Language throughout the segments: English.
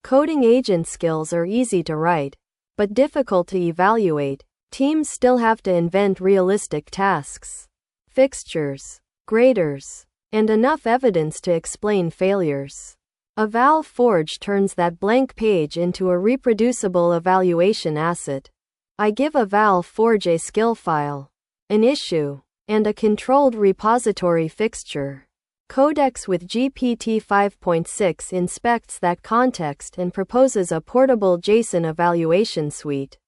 Coding agent skills are easy to write, but difficult to evaluate. Teams still have to invent realistic tasks, fixtures, graders, and enough evidence to explain failures. EvalForge turns that blank page into a reproducible evaluation asset. I give EvalForge a skill file, an issue, and a controlled repository fixture. Codex with GPT-5.6 inspects that context and proposes a portable JSON evaluation suite.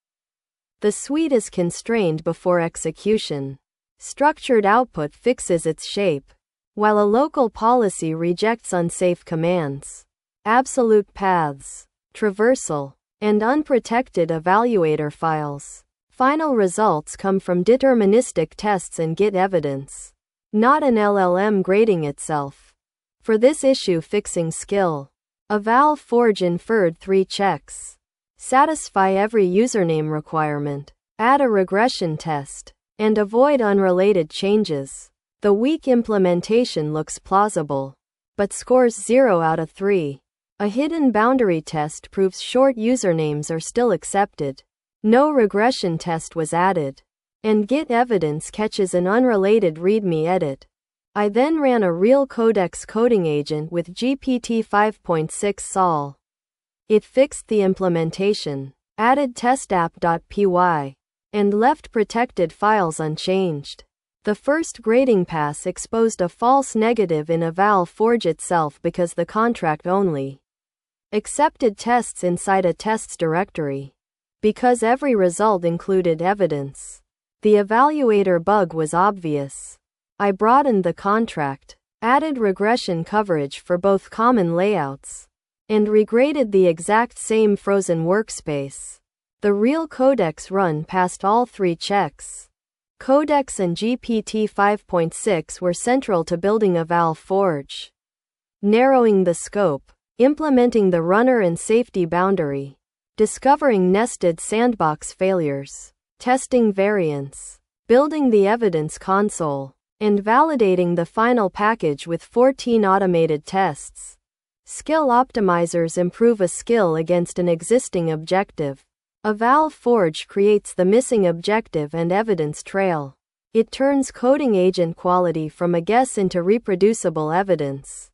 The suite is constrained before execution. Structured output fixes its shape, while a local policy rejects unsafe commands. Absolute paths, traversal, and unprotected evaluator files. Final results come from deterministic tests and Git evidence, not an LLM grading itself. For this issue fixing skill, EvalForge inferred 3 checks. Satisfy every username requirement, add a regression test, and avoid unrelated changes. The weak implementation looks plausible, but scores 0 out of 3. A hidden boundary test proves short usernames are still accepted. No regression test was added. And Git evidence catches an unrelated README edit. I then ran a real Codex coding agent with GPT-5.6 Sol. It fixed the implementation, added testapp.py, and left protected files unchanged. The first grading pass exposed a false negative in EvalForge itself because the contract only accepted tests inside a tests directory. Because every result included evidence, the evaluator bug was obvious. I broadened the contract, added regression coverage for both common layouts, and regraded the exact same frozen workspace. The real Codex run passed all 3 checks. Codex and GPT-5.6 were central to building EvalForge. Narrowing the scope, implementing the runner and safety boundary, discovering nested sandbox failures, testing variants, building the evidence console, and validating the final package with 14 automated tests. Skill optimizers improve a skill against an existing objective. EvalForge creates the missing objective and evidence trail. It turns coding agent quality from a guess into reproducible evidence.